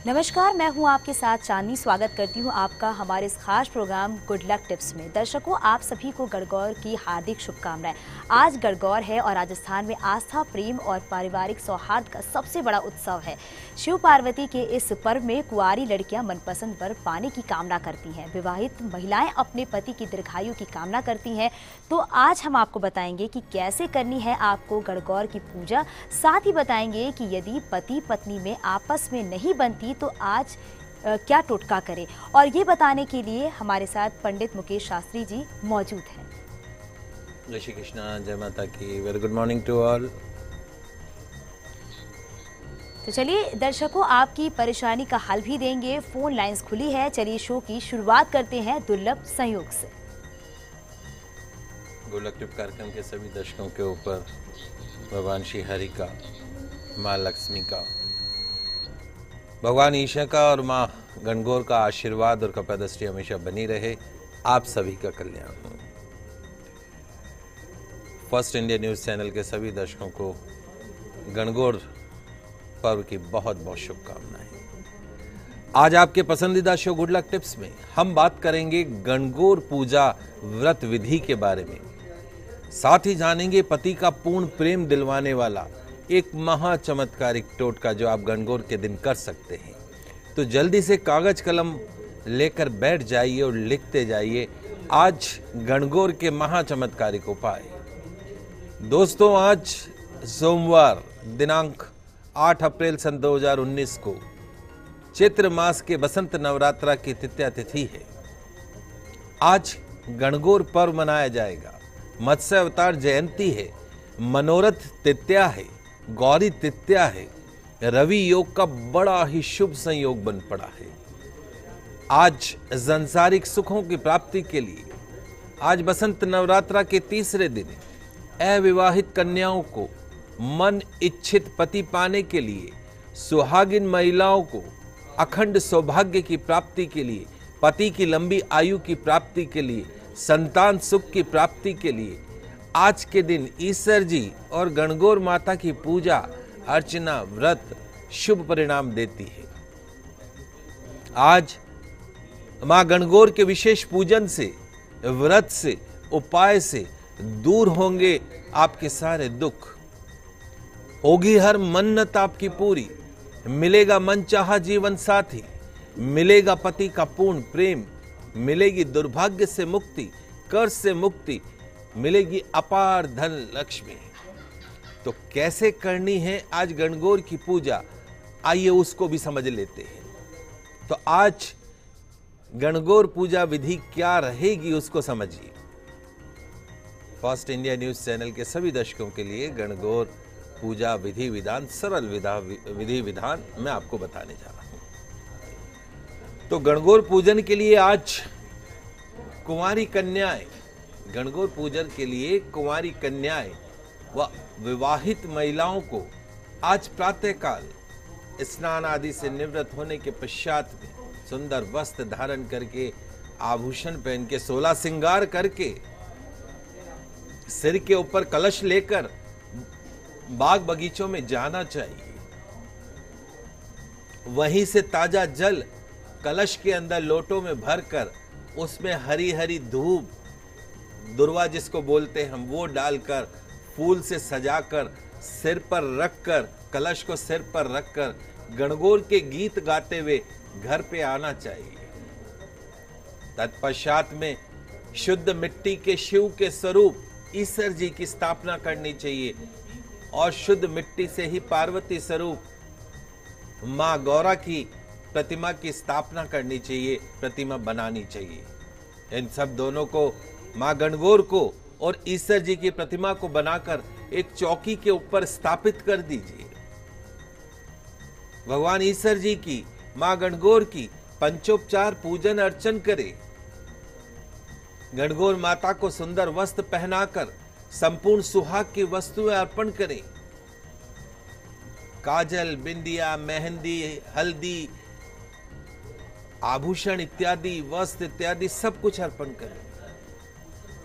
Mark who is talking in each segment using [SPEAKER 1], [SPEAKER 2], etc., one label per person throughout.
[SPEAKER 1] नमस्कार, मैं हूं आपके साथ चांदनी। स्वागत करती हूं आपका हमारे इस खास प्रोग्राम गुड लक टिप्स में। दर्शकों, आप सभी को गणगौर की हार्दिक शुभकामनाएं। आज गणगौर है और राजस्थान में आस्था, प्रेम और पारिवारिक सौहार्द का सबसे बड़ा उत्सव है। शिव पार्वती के इस पर्व में कुंवारी लड़कियां मनपसंद वर पाने की कामना करती हैं। विवाहित महिलाएं अपने पति की दीर्घायु की कामना करती हैं। तो आज हम आपको बताएंगे कि कैसे करनी है आपको गणगौर की पूजा। साथ ही बताएंगे कि यदि पति पत्नी में आपस में नहीं बनती तो आज क्या टोटका करें। और ये बताने के लिए हमारे साथ पंडित मुकेश शास्त्री जी मौजूद हैं।
[SPEAKER 2] जय श्री कृष्णा, जय माता की। Very good morning to all.
[SPEAKER 1] तो चलिए दर्शकों, आपकी परेशानी का हल भी देंगे। फोन लाइंस खुली है। चलिए शो की शुरुआत करते हैं दुर्लभ संयोग से।
[SPEAKER 2] गुड लक टिप कार्यक्रम के सभी दर्शकों के ऊपर भगवान श्री हरि का, माँ लक्ष्मी का, भगवान ईशा का और माँ गणगौर का आशीर्वाद और कपादृष्टि हमेशा बनी रहे। आप सभी का कल्याण हो। फर्स्ट इंडिया न्यूज चैनल के सभी दर्शकों को गणगौर पर्व की बहुत बहुत शुभकामनाएं। आज आपके पसंदीदा शो गुड लक टिप्स में हम बात करेंगे गणगौर पूजा व्रत विधि के बारे में। साथ ही जानेंगे पति का पूर्ण प्रेम दिलवाने वाला एक महा चमत्कारिक टोटका जो आप गणगौर के दिन कर सकते हैं। तो जल्दी से कागज कलम लेकर बैठ जाइए और लिखते जाइए आज गणगौर के महा चमत्कारिक उपाय। दोस्तों, आज सोमवार दिनांक 8 अप्रैल सन 2019 को चैत्र मास के बसंत नवरात्रा की तृतीया तिथि है। आज गणगौर पर्व मनाया जाएगा। मत्स्य अवतार जयंती है, मनोरथ तृतीया है, गौरी तृतीया है। रवि योग का बड़ा ही शुभ संयोग बन पड़ा है। आज सांसारिक सुखों की प्राप्ति के लिए, आज बसंत नवरात्रा के तीसरे दिन अविवाहित कन्याओं को मन इच्छित पति पाने के लिए, सुहागिन महिलाओं को अखंड सौभाग्य की प्राप्ति के लिए, पति की लंबी आयु की प्राप्ति के लिए, संतान सुख की प्राप्ति के लिए आज के दिन ईश्वर जी और गणगौर माता की पूजा अर्चना व्रत शुभ परिणाम देती है। आज मां गणगौर के विशेष पूजन से, व्रत से, उपाय से दूर होंगे आपके सारे दुख। होगी हर मन्नत आपकी पूरी। मिलेगा मनचाहा जीवन साथी। मिलेगा पति का पूर्ण प्रेम। मिलेगी दुर्भाग्य से मुक्ति, कर्ज से मुक्ति। मिलेगी अपार धन लक्ष्मी। तो कैसे करनी है आज गणगौर की पूजा, आइए उसको भी समझ लेते हैं। तो आज गणगौर पूजा विधि क्या रहेगी उसको समझिए। फर्स्ट इंडिया न्यूज चैनल के सभी दर्शकों के लिए गणगौर पूजा विधि विधान, सरल विधि विधान मैं आपको बताने जा रहा हूं। तो गणगौर पूजन के लिए आज कुंवारी कन्याएं, गणगौर पूजन के लिए कुंवारी कन्याएं व विवाहित महिलाओं को आज प्रातःकाल स्नान आदि से निवृत्त होने के पश्चात में सुंदर वस्त्र धारण करके, आभूषण पहन के, 16 श्रृंगार करके, सिर के ऊपर कलश लेकर बाग बगीचों में जाना चाहिए। वहीं से ताजा जल कलश के अंदर लोटों में भरकर उसमें हरी हरी धूप, दुर्वा जिसको बोलते हैं हम, वो डालकर फूल से सजाकर सिर पर रखकर, कलश को सिर पर रखकर गणगौर के गीत गाते हुए घर पे आना चाहिए। तत्पश्चात में शुद्ध मिट्टी के शिव के स्वरूप ईश्वर जी की स्थापना करनी चाहिए और शुद्ध मिट्टी से ही पार्वती स्वरूप मां गौरा की प्रतिमा की स्थापना करनी चाहिए, प्रतिमा बनानी चाहिए। इन सब दोनों को, मां गणगौर को और ईश्वर जी की प्रतिमा को बनाकर एक चौकी के ऊपर स्थापित कर दीजिए। भगवान ईश्वर जी की, मां गणगौर की पंचोपचार पूजन अर्चन करें। गणगौर माता को सुंदर वस्त्र पहनाकर संपूर्ण सुहाग की वस्तुएं अर्पण करें। काजल, बिंदिया, मेहंदी, हल्दी, आभूषण इत्यादि, वस्त्र इत्यादि सब कुछ अर्पण करें।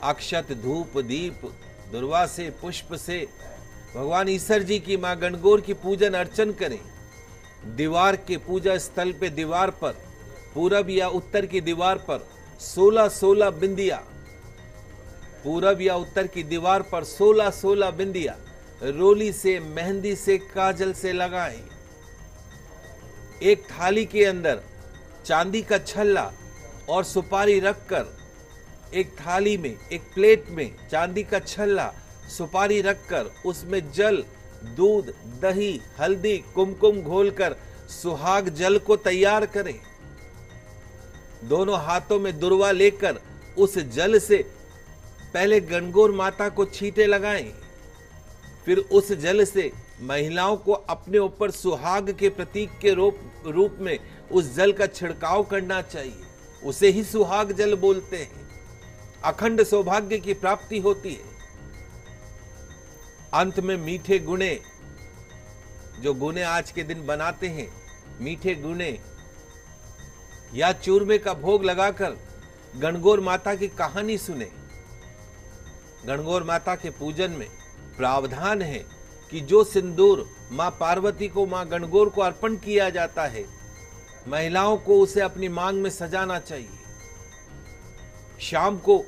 [SPEAKER 2] अक्षत, धूप, दीप, दुर्वा से, पुष्प से भगवान ईश्वर जी की, मां गणगौर की पूजन अर्चन करें। दीवार के पूजा स्थल पे दीवार पर, पूरब या उत्तर की दीवार पर 16-16 बिंदिया, पूरब या उत्तर की दीवार पर 16-16 बिंदिया रोली से, मेहंदी से, काजल से लगाएं। एक थाली के अंदर चांदी का छल्ला और सुपारी रखकर, एक थाली में, एक प्लेट में चांदी का छल्ला, सुपारी रखकर उसमें जल, दूध, दही, हल्दी, कुमकुम घोलकर सुहाग जल को तैयार करें। दोनों हाथों में दुर्वा लेकर उस जल से पहले गणगौर माता को छींटे लगाएं, फिर उस जल से महिलाओं को अपने ऊपर सुहाग के प्रतीक के रूप में उस जल का छिड़काव करना चाहिए। उसे ही सुहाग जल बोलते हैं। अखंड सौभाग्य की प्राप्ति होती है। अंत में मीठे गुणे, जो गुणे आज के दिन बनाते हैं, मीठे गुणे या चूरमे का भोग लगाकर गणगौर माता की कहानी सुने। गणगौर माता के पूजन में प्रावधान है कि जो सिंदूर मां पार्वती को, मां गणगौर को अर्पण किया जाता है, महिलाओं को उसे अपनी मांग में सजाना चाहिए। शाम को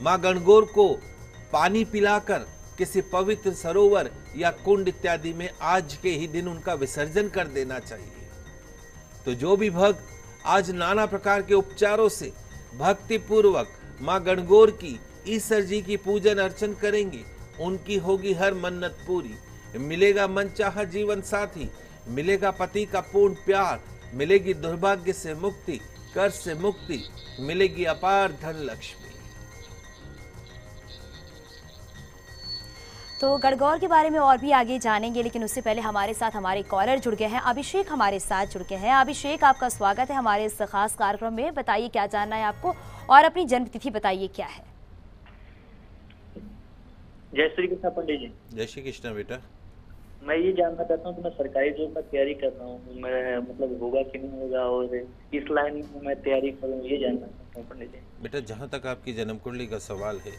[SPEAKER 2] मां गणगौर को पानी पिलाकर किसी पवित्र सरोवर या कुंड इत्यादि में आज के ही दिन उनका विसर्जन कर देना चाहिए। तो जो भी भक्त आज नाना प्रकार के उपचारों से भक्ति पूर्वक मां गणगौर की, ईश्वर जी की पूजन अर्चन करेंगे, उनकी होगी हर मन्नत पूरी। मिलेगा मनचाहा जीवन साथी, मिलेगा पति का पूर्ण प्यार, मिलेगी दुर्भाग्य से मुक्ति, कर्ज से मुक्ति, मिलेगी अपार धन लक्ष्मी।
[SPEAKER 1] तो गणगौर के बारे में और भी आगे जानेंगे, लेकिन उससे पहले हमारे साथ हमारे कॉलर जुड़ गए हैं। अभिषेक हमारे साथ जुड़ गए हैं। अभिषेक, आपका स्वागत है हमारे इस खास कार्यक्रम में। बताइए क्या जानना है आपको और अपनी जन्मतिथि बताइए क्या है।
[SPEAKER 3] जय श्री कृष्ण पंडित जी।
[SPEAKER 2] जय श्री कृष्ण बेटा।
[SPEAKER 3] मैं ये जानना चाहता हूँ कि मैं सरकारी जॉब का तैयारी कर रहा हूँ, मैं मतलब होगा कि नहीं होगा, और इस लाइन में मैं तैयारी करूँ, ये जानना चाहता हूँ पंडित जी।
[SPEAKER 2] बेटा, जहाँ तक आपकी जन्म कुंडली का सवाल है,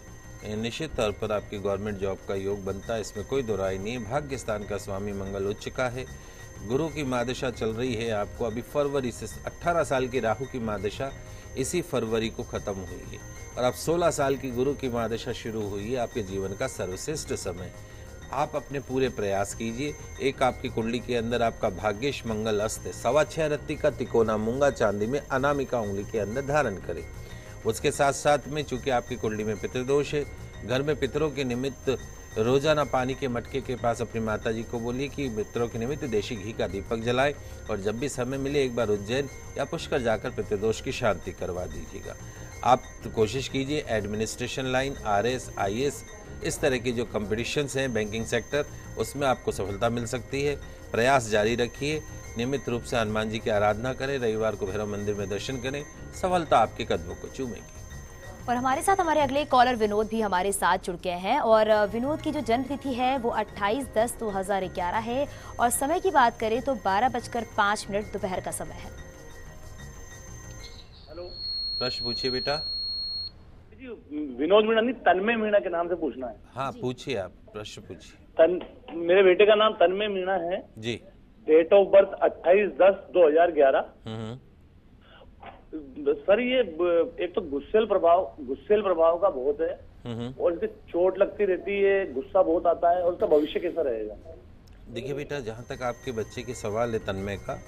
[SPEAKER 2] निश्चित तौर पर आपकी गवर्नमेंट जॉब का योग बनता है, इसमें कोई दो राय नहीं। भाग्य स्थान का स्वामी मंगल उच्च का है, गुरु की महादशा चल रही है आपको अभी फरवरी से। 18 साल की राहु की महादशा इसी फरवरी को खत्म हुई है और अब 16 साल की गुरु की महादशा शुरू हुई है। आपके जीवन का सर्वश्रेष्ठ समय। आप अपने पूरे प्रयास कीजिए। एक आपकी कुंडली के अंदर आपका भाग्येश मंगल अस्त है, 6.25 रत्ती का तिकोना मूंगा चांदी में अनामिका उंगली के अंदर धारण करें। उसके साथ साथ में चूंकि आपकी कुंडली में पितृदोष है, घर में पितरों के निमित्त रोजाना पानी के मटके के पास अपनी माता जी को बोलिए कि पितरों के निमित्त देशी घी का दीपक जलाए, और जब भी समय मिले एक बार उज्जैन या पुष्कर जाकर पितृदोष की शांति करवा दीजिएगा। आप तो कोशिश कीजिए एडमिनिस्ट्रेशन लाइन, RS, IAS, इस तरह की जो कॉम्पिटिशन्स हैं बैंकिंग सेक्टर, उसमें आपको सफलता मिल सकती है। प्रयास जारी रखिए। नियमित रूप से हनुमान जी की आराधना करें, रविवार को भैरव मंदिर में दर्शन करें, सफलता आपके कदमों को चूमेगी।
[SPEAKER 1] और हमारे साथ हमारे अगले कॉलर विनोद भी हमारे साथ जुड़ गए हैं। और विनोद की जो जन्म तिथि है वो 28/10/2011 है और समय की बात करें तो 12:05 दोपहर का समय है।
[SPEAKER 3] हेलो,
[SPEAKER 2] प्रश्न पूछिए बेटा।
[SPEAKER 3] जी विनोद मीणा नहीं, तन्मय मीणा के नाम से पूछना है।
[SPEAKER 2] हाँ पूछिए, आप प्रश्न पूछिए।
[SPEAKER 3] मेरे बेटे का नाम तन्मय मीणा है
[SPEAKER 2] ji.
[SPEAKER 3] Date of birth 28/10/2011। Sir ये एक तो गुस्सेल प्रभाव का बहुत है, और इससे चोट लगती रहती है, गुस्सा बहुत आता है, और उसका भविष्य कैसा रहेगा?
[SPEAKER 2] देखिए बेटा, जहाँ तक आपके बच्चे के सवाल है तन्मय का,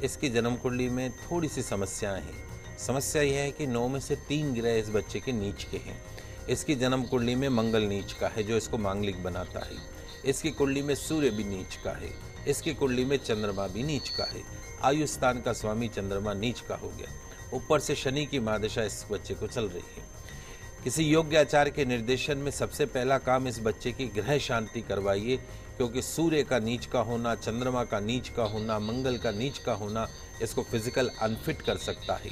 [SPEAKER 2] इसकी जन्म कुंडली में थोड़ी सी समस्याएं हैं। समस्या यह है कि 9 में से 3 ग्रह इस बच्चे के नीच के हैं। इसकी जन्म कुंडली में मंगल नीच का है जो इसको मांगलिक बनाता है। इसकी कुंडली में सूर्य भी नीच का है। इसकी कुंडली में चंद्रमा भी नीच का है। आयु स्थान का स्वामी चंद्रमा नीच का हो गया। ऊपर से शनि की महादशा इस बच्चे को चल रही है। किसी योग्य आचार्य के निर्देशन में सबसे पहला काम इस बच्चे की ग्रह शांति करवाइए, क्योंकि सूर्य का नीच का होना, चंद्रमा का नीच का होना, मंगल का नीच का होना इसको फिजिकल अनफिट कर सकता है।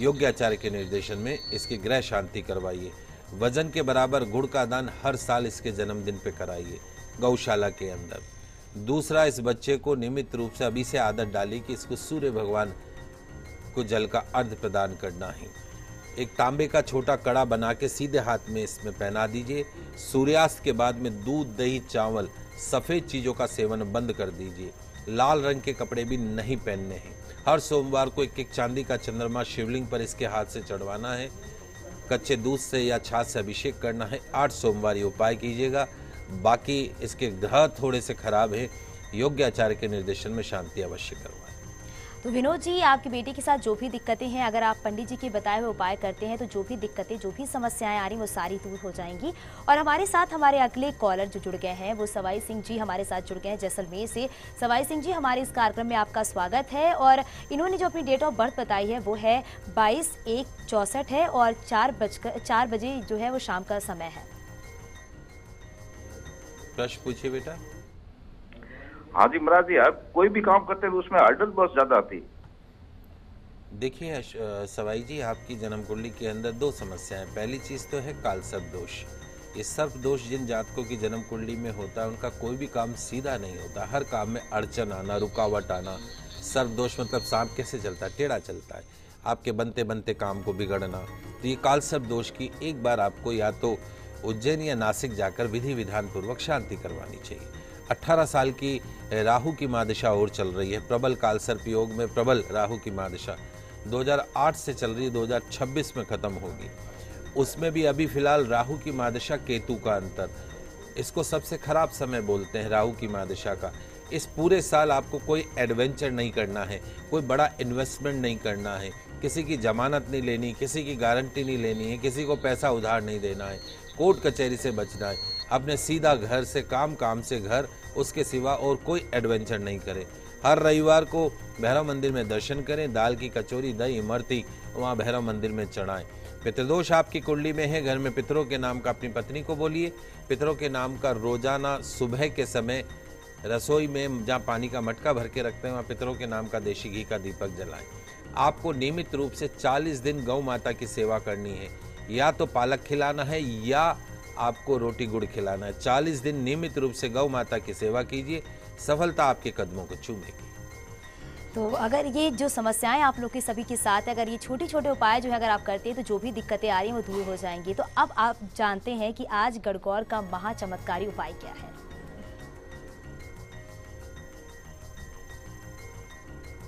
[SPEAKER 2] योग्य आचार्य के निर्देशन में इसकी ग्रह शांति करवाइए। वजन के बराबर गुड़ का दान हर साल इसके जन्मदिन पे कराइए गौशाला के अंदर। दूसरा, इस बच्चे को नियमित रूप से अभी से आदत डाली कि इसको सूर्य भगवान को जल का अर्घ प्रदान करना है। एक तांबे का छोटा कड़ा बना के सीधे हाथ में इसमें पहना दीजिए। सूर्यास्त के बाद में दूध, दही, चावल, सफ़ेद चीज़ों का सेवन बंद कर दीजिए। लाल रंग के कपड़े भी नहीं पहनने हैं। हर सोमवार को एक एक चांदी का चंद्रमा शिवलिंग पर इसके हाथ से चढ़वाना है। कच्चे दूध से या छाछ से अभिषेक करना है। 8 सोमवार ये उपाय कीजिएगा। बाकी इसके ग्रह थोड़े से खराब है, योग्य आचार्य के निर्देशन में शांति अवश्य करवाएं।
[SPEAKER 1] तो विनोद जी, आपकी बेटी के साथ जो भी दिक्कतें हैं, अगर आप पंडित जी के बताए हुए उपाय करते हैं तो जो भी दिक्कतें, जो भी समस्याएं आ रही वो सारी दूर हो जाएंगी। और हमारे साथ हमारे अगले कॉलर जो जुड़ गए हैं वो सवाई सिंह जी हमारे साथ जुड़ गए हैं जैसलमेर से। सवाई सिंह जी, हमारे इस कार्यक्रम में आपका स्वागत है। और इन्होंने जो अपनी डेट ऑफ बर्थ बताई है वो है 22/1/64 है और 4 बजे जो है वो शाम का समय है।
[SPEAKER 2] प्रश्न पूछिए बेटा।
[SPEAKER 4] हाँ जी महाराज जी, आप कोई भी काम करते हैं उसमें हर्डल बहुत ज्यादा आती।
[SPEAKER 2] देखिए सवाई जी, आपकी जन्म कुंडली के अंदर 2 समस्याएं। पहली चीज तो है काल सर्प दोष। ये सर्प दोष जिन जातकों की जन्म कुंडली में होता है उनका कोई भी काम सीधा नहीं होता, हर काम में अड़चन आना, रुकावट आना। सर्प दोष मतलब सांप कैसे चलता है, टेढ़ा चलता है, आपके बनते बनते काम को बिगड़ना। तो ये काल सर्प दोष की एक बार आपको या तो उज्जैन या नासिक जाकर विधि विधान पूर्वक शांति करवानी चाहिए। 18 साल की राहु की महादशा और चल रही है, प्रबल काल सर्प योग में प्रबल राहु की महादशा 2008 से चल रही है, 2026 में खत्म होगी। उसमें भी अभी फिलहाल राहु की महादशा केतु का अंतर, इसको सबसे खराब समय बोलते हैं राहु की महादशा का। इस पूरे साल आपको कोई एडवेंचर नहीं करना है, कोई बड़ा इन्वेस्टमेंट नहीं करना है, किसी की जमानत नहीं लेनी, किसी की गारंटी नहीं लेनी है, किसी को पैसा उधार नहीं देना है, कोर्ट कचहरी से बचना है। अपने सीधा घर से काम, काम से घर, उसके सिवा और कोई एडवेंचर नहीं करें। हर रविवार को भैरव मंदिर में दर्शन करें, दाल की कचौरी, दही, इमरती वहाँ भैरव मंदिर में चढ़ाएं। पितृदोष आपकी कुंडली में है, घर में पितरों के नाम का अपनी पत्नी को बोलिए। पितरों के नाम का रोजाना सुबह के समय रसोई में जहाँ पानी का मटका भर के रखते हैं वहाँ पितरों के नाम का देशी घी का दीपक जलाएं। आपको नियमित रूप से 40 दिन गौ माता की सेवा करनी है, या तो पालक खिलाना है या आपको रोटी गुड़ खिलाना है। 40 दिन नियमित रूप से गौ माता की सेवा कीजिए, सफलता आपके कदमों को चूमेगी।
[SPEAKER 1] तो अगर ये जो समस्याएं आप लोग के सभी के साथ है, अगर ये छोटे छोटे उपाय जो है अगर आप करते हैं तो जो भी दिक्कतें आ रही हैं वो दूर हो जाएंगी। तो अब आप जानते हैं कि आज गणगौर का महाचमत्कारी उपाय क्या है।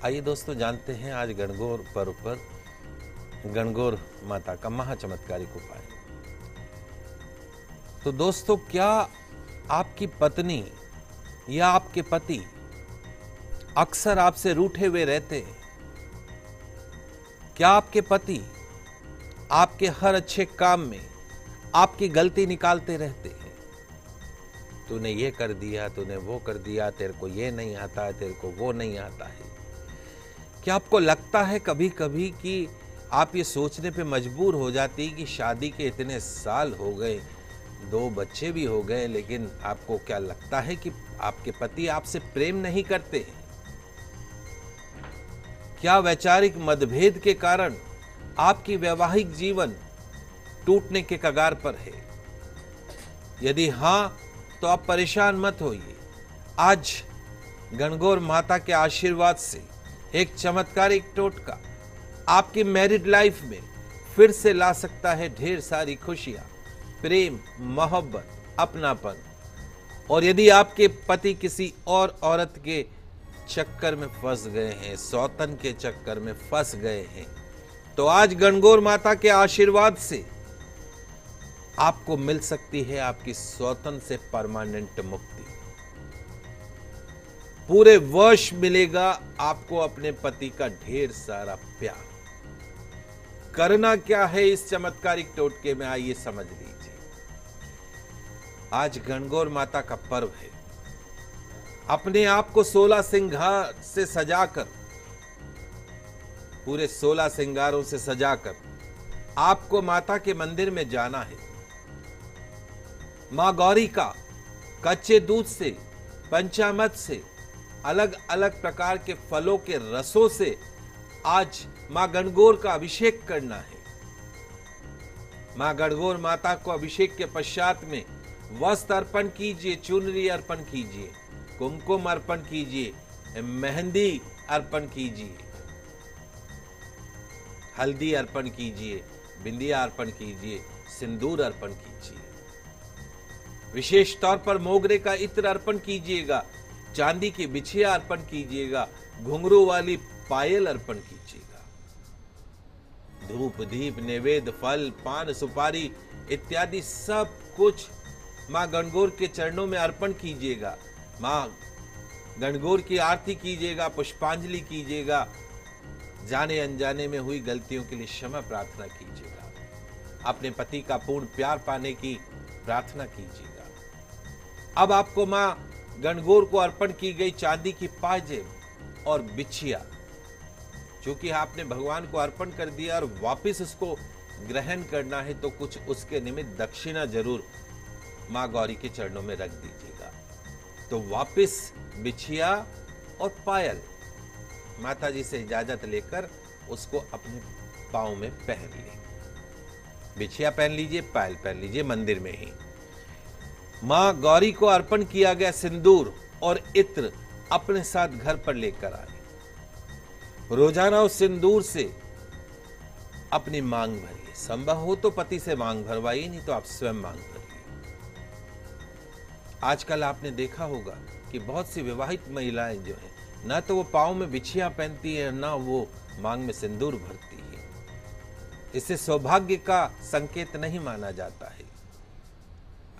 [SPEAKER 2] आइए दोस्तों, जानते हैं आज गणगौर पर्व पर गणगौर माता का महाचमत्कारिक उपाय। तो दोस्तों, क्या आपकी पत्नी या आपके पति अक्सर आपसे रूठे हुए रहते हैं? क्या आपके पति आपके हर अच्छे काम में आपकी गलती निकालते रहते हैं? तूने ये कर दिया, तूने वो कर दिया, तेरे को ये नहीं आता है, तेरे को वो नहीं आता है। क्या आपको लगता है कभी कभी कि आप ये सोचने पे मजबूर हो जाती कि शादी के इतने साल हो गए, 2 बच्चे भी हो गए, लेकिन आपको क्या लगता है कि आपके पति आपसे प्रेम नहीं करते हैं? क्या वैचारिक मतभेद के कारण आपकी वैवाहिक जीवन टूटने के कगार पर है? यदि हां, तो आप परेशान मत होइए। आज गणगौर माता के आशीर्वाद से एक चमत्कारिक टोटका आपकी मैरिड लाइफ में फिर से ला सकता है ढेर सारी खुशियां, प्रेम, मोहब्बत, अपनापन। और यदि आपके पति किसी और औरत के चक्कर में फंस गए हैं, सौतन के चक्कर में फंस गए हैं, तो आज गणगौर माता के आशीर्वाद से आपको मिल सकती है आपकी सौतन से परमानेंट मुक्ति। पूरे वर्ष मिलेगा आपको अपने पति का ढेर सारा प्यार। करना क्या है इस चमत्कारिक टोटके में, आइए समझ लीजिए। आज गणगौर माता का पर्व है। अपने आप को 16 श्रृंगार से सजाकर, पूरे 16 श्रृंगारों से सजाकर आपको माता के मंदिर में जाना है। मां गौरी का कच्चे दूध से, पंचामृत से, अलग अलग प्रकार के फलों के रसों से आज मां गणगौर का अभिषेक करना है। मां गणगौर माता को अभिषेक के पश्चात में वस्त्र अर्पण कीजिए, चुनरी अर्पण कीजिए, कुमकुम अर्पण कीजिए, मेहंदी अर्पण कीजिए, हल्दी अर्पण कीजिए, बिंदिया अर्पण कीजिए, सिंदूर अर्पण कीजिए। विशेष तौर पर मोगरे का इत्र अर्पण कीजिएगा। चांदी की बिछिया अर्पण कीजिएगा, घुंघरू वाली पायल अर्पण कीजिएगा। धूप दीप नैवेद्य फल पान सुपारी इत्यादि सब कुछ मां गणगौर के चरणों में अर्पण कीजिएगा। मां गणगौर की आरती कीजिएगा, पुष्पांजलि कीजिएगा। जाने अनजाने में हुई गलतियों के लिए क्षमा प्रार्थना कीजिएगा। अपने पति का पूर्ण प्यार पाने की प्रार्थना कीजिएगा। अब आपको मां गणगौर को अर्पण की गई चांदी की पाजेब और बिछिया, जो कि आपने भगवान को अर्पण कर दिया और वापस उसको ग्रहण करना है, तो कुछ उसके निमित्त दक्षिणा जरूर मां गौरी के चरणों में रख दीजिएगा। तो वापस बिछिया और पायल माता जी से इजाजत लेकर उसको अपने पांव में पहन ली। बिछिया पहन लीजिए, पायल पहन लीजिए मंदिर में ही। मां गौरी को अर्पण किया गया सिंदूर और इत्र अपने साथ घर पर लेकर आए। रोजाना उस सिंदूर से अपनी मांग भरिए। संभव हो तो पति से मांग भरवाइए, नहीं तो आप स्वयं मांग भरिए। आजकल आपने देखा होगा कि बहुत सी विवाहित महिलाएं जो है, ना तो वो पांव में बिछिया पहनती है, ना वो मांग में सिंदूर भरती है। इसे सौभाग्य का संकेत नहीं माना जाता है।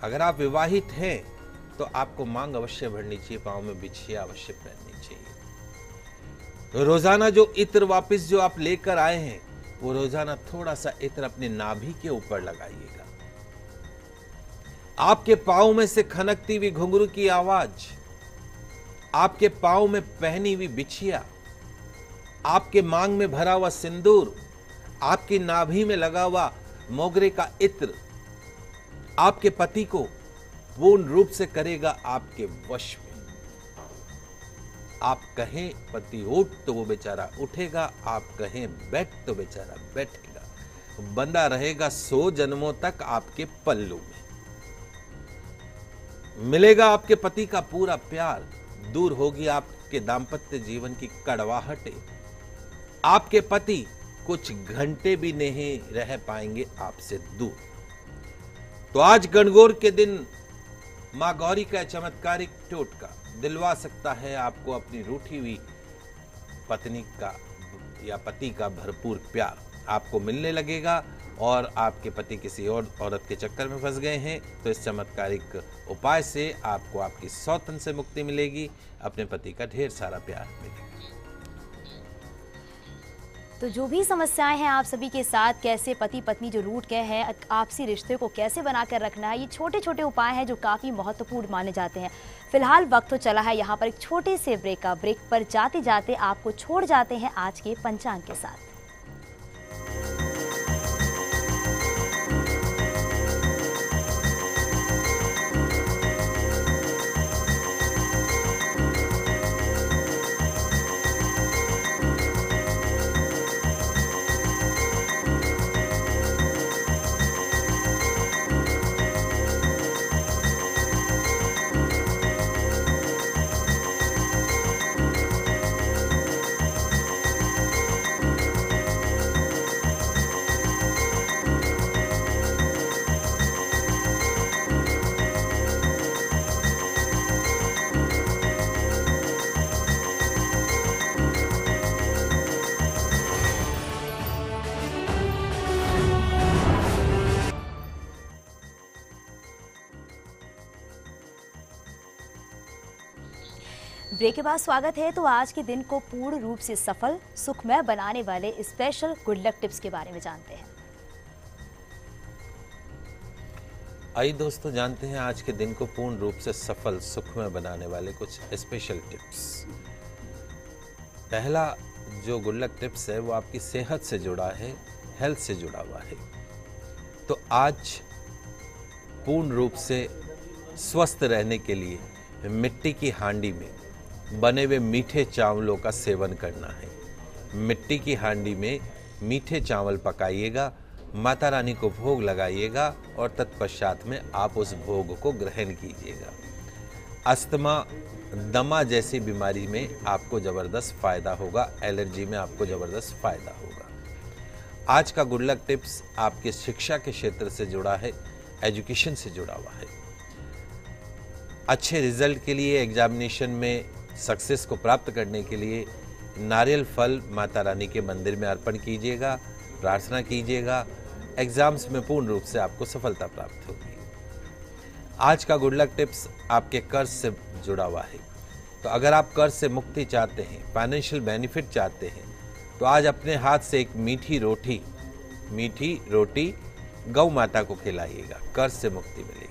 [SPEAKER 2] अगर आप विवाहित हैं तो आपको मांग अवश्य भरनी चाहिए, पांव में बिछिया अवश्य पहननी चाहिए। तो रोजाना जो इत्र वापस जो आप लेकर आए हैं, वो रोजाना थोड़ा सा इत्र अपने नाभि के ऊपर लगाइएगा। आपके पांव में से खनकती हुई घुंघरू की आवाज, आपके पांव में पहनी हुई बिछिया, आपके मांग में भरा हुआ सिंदूर, आपकी नाभि में लगा हुआ मोगरे का इत्र आपके पति को पूर्ण रूप से करेगा आपके वश में। आप कहें पति उठ तो वो बेचारा उठेगा, आप कहें बैठ तो बेचारा बैठेगा। बंधा रहेगा 100 जन्मों तक आपके पल्लू में। मिलेगा आपके पति का पूरा प्यार, दूर होगी आपके दाम्पत्य जीवन की कड़वाहटें। आपके पति कुछ घंटे भी नहीं रह पाएंगे आपसे दूर। तो आज गणगौर के दिन मां गौरी का चमत्कारिक टोटका दिलवा सकता है आपको अपनी रूठी हुई पत्नी का या पति का भरपूर प्यार। आपको मिलने लगेगा और आपके पति किसी और औरत के चक्कर में फंस गए हैं, तो इस चमत्कारिक उपाय से आपको आपकी सौतन से मुक्ति मिलेगी, अपने पति का ढेर सारा प्यार मिलेगा।
[SPEAKER 1] तो जो भी समस्याएं हैं आप सभी के साथ, कैसे पति पत्नी जो रूठ गए हैं, आपसी रिश्ते को कैसे बनाकर रखना है, ये छोटे छोटे उपाय हैं जो काफ़ी महत्वपूर्ण माने जाते हैं। फिलहाल वक्त तो चला है यहाँ पर एक छोटे से ब्रेक का। ब्रेक पर जाते जाते आपको छोड़ जाते हैं आज के पंचांग के साथ। ब्रेक के बाद स्वागत है। तो आज के दिन को पूर्ण रूप से सफल सुखमय बनाने वाले स्पेशल गुड लक टिप्स के बारे में जानते हैं।
[SPEAKER 2] आइए दोस्तों, जानते हैं आज के दिन को पूर्ण रूप से सफल सुखमय बनाने वाले कुछ स्पेशल टिप्स। पहला जो गुड लक टिप्स है वो आपकी सेहत से जुड़ा है, हेल्थ से जुड़ा हुआ है। तो आज पूर्ण रूप से स्वस्थ रहने के लिए मिट्टी की हांडी में बने हुए मीठे चावलों का सेवन करना है। मिट्टी की हांडी में मीठे चावल पकाइएगा, माता रानी को भोग लगाइएगा और तत्पश्चात में आप उस भोग को ग्रहण कीजिएगा। अस्थमा, दमा जैसी बीमारी में आपको जबरदस्त फायदा होगा, एलर्जी में आपको जबरदस्त फायदा होगा। आज का गुड लक टिप्स आपके शिक्षा के क्षेत्र से जुड़ा है, एजुकेशन से जुड़ा हुआ है। अच्छे रिजल्ट के लिए, एग्जामिनेशन में सक्सेस को प्राप्त करने के लिए नारियल फल माता रानी के मंदिर में अर्पण कीजिएगा, प्रार्थना कीजिएगा। एग्जाम्स में पूर्ण रूप से आपको सफलता प्राप्त होगी। आज का गुड लक टिप्स आपके कर्ज से जुड़ा हुआ है। तो अगर आप कर्ज से मुक्ति चाहते हैं, फाइनेंशियल बेनिफिट चाहते हैं, तो आज अपने हाथ से एक मीठी रोटी गौ माता को खिलाइएगा, कर्ज से मुक्ति मिलेगी।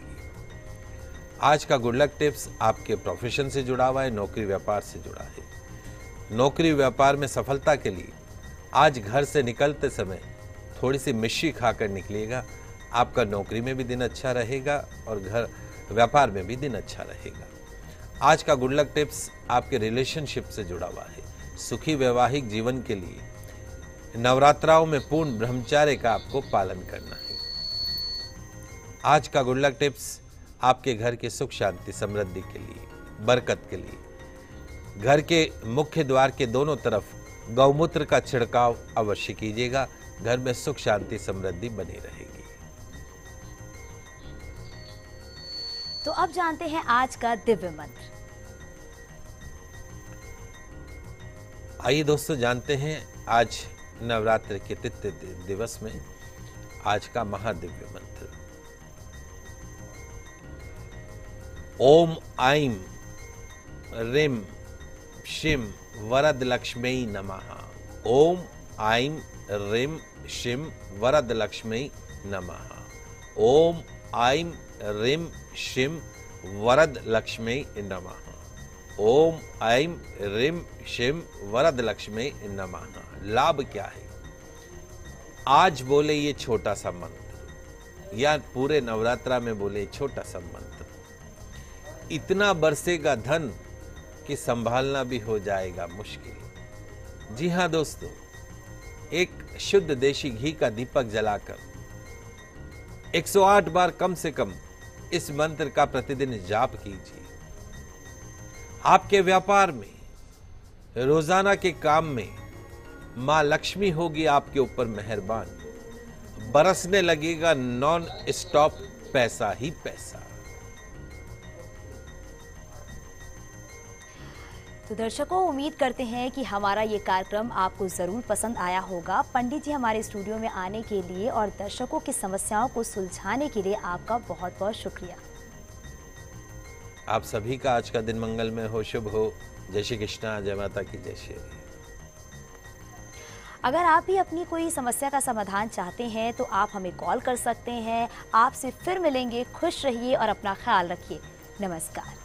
[SPEAKER 2] आज का गुड लक टिप्स आपके प्रोफेशन से जुड़ा हुआ है, नौकरी व्यापार से जुड़ा है। नौकरी व्यापार में सफलता के लिए आज घर से निकलते समय थोड़ी सी मिश्री खाकर निकलिएगा। आपका नौकरी में भी दिन अच्छा रहेगा और घर व्यापार में भी दिन अच्छा रहेगा। आज का गुड लक टिप्स आपके रिलेशनशिप से जुड़ा हुआ है। सुखी वैवाहिक जीवन के लिए नवरात्राओं में पूर्ण ब्रह्मचर्य का आपको पालन करना है। आज का गुड लक टिप्स आपके घर के सुख शांति समृद्धि के लिए, बरकत के लिए घर के मुख्य द्वार के दोनों तरफ गौमूत्र का छिड़काव अवश्य कीजिएगा। घर में सुख शांति समृद्धि बनी रहेगी।
[SPEAKER 1] तो अब जानते हैं आज का दिव्य मंत्र।
[SPEAKER 2] आइए दोस्तों, जानते हैं आज नवरात्र के तृतीय दिवस में आज का महादिव्य मंत्र। ओम ऐं ह्रीं श्रीं वरदलक्ष्म्यै नमः। ओम ऐं ह्रीं श्रीं वरदलक्ष्म्यै नमः। ओम ऐं ह्रीं श्रीं वरदलक्ष्म्यै नमः। ओम ऐं ह्रीं श्रीं वरदलक्ष्म्यै नमः। लाभ क्या है? आज बोले ये छोटा सा मंत्र या पूरे नवरात्रा में बोले छोटा सा मंत्र, इतना बरसेगा धन कि संभालना भी हो जाएगा मुश्किल। जी हां दोस्तों, एक शुद्ध देशी घी का दीपक जलाकर 108 बार कम से कम इस मंत्र का प्रतिदिन जाप कीजिए। आपके व्यापार में, रोजाना के काम में मां लक्ष्मी होगी आपके ऊपर मेहरबान। बरसने लगेगा नॉन स्टॉप पैसा ही पैसा।
[SPEAKER 1] तो दर्शकों, उम्मीद करते हैं कि हमारा ये कार्यक्रम आपको जरूर पसंद आया होगा। पंडित जी हमारे स्टूडियो में आने के लिए और दर्शकों की समस्याओं को सुलझाने के लिए आपका बहुत बहुत शुक्रिया।
[SPEAKER 2] आप सभी का आज का दिन मंगलमय हो, शुभ हो। जय श्री कृष्णा, जय माता की जय श्री।
[SPEAKER 1] अगर आप भी अपनी कोई समस्या का समाधान चाहते हैं तो आप हमें कॉल कर सकते हैं। आपसे फिर मिलेंगे। खुश रहिए और अपना ख्याल रखिए। नमस्कार।